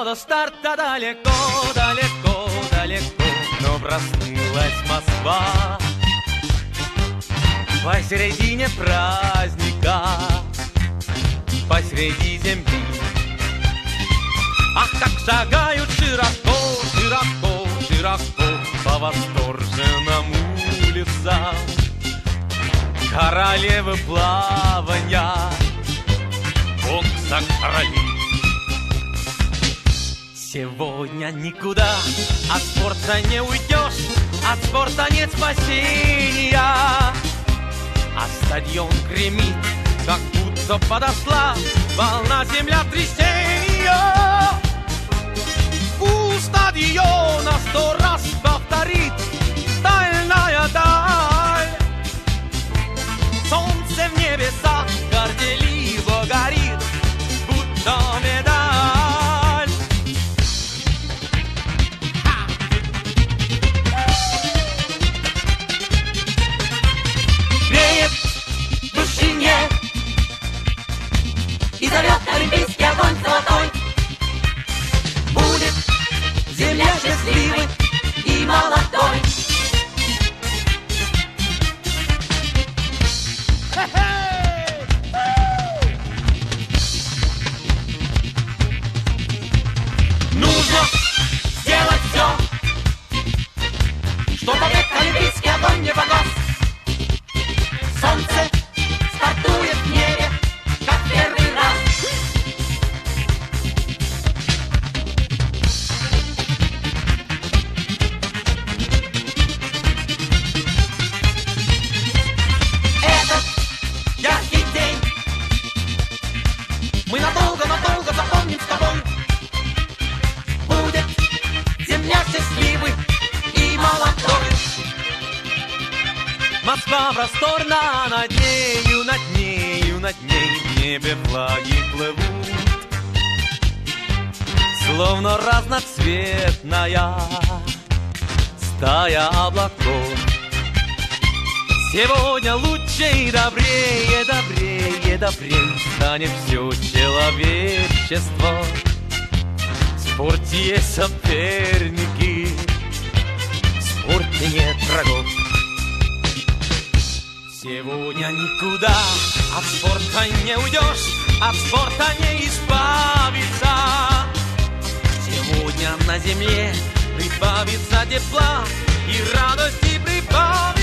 Еще до старта далеко, далеко, далеко, но проснулась Москва посередине праздника, посреди земли. Ах, как шагают широко, широко, широко по восторженным улицам королевы плаванья, бокса короли. Сегодня никуда от спорта не уйдешь, от спорта нет спасения, а стадион гремит, как будто подошла волна землетрясения. У стадиона 100 раз повторит стальная даль. Солнце в небесах горделиво горит, будто медаль. Греет в вышине и зовет олимпийский огонь золотой. Будет земля счастливой и молодой. Нужно сделать все, чтобы век олимпийский огонь не погас. Солнце стартует в небе, как первый раз. Этот яркий день мы надолго-надолго запомним с тобой. Будет земля счастливой и молодой. Москва просторна, над нею, над нею, над ней в небе флаги плывут, словно разноцветная стая облаков. Сегодня лучше и добрее, добрее, добрее станет все человечество. В спорте есть соперники, в спорте нет врагов. Сегодня никуда от спорта не уйдешь, от спорта не избавиться. Сегодня на земле прибавится тепла и радости прибавится.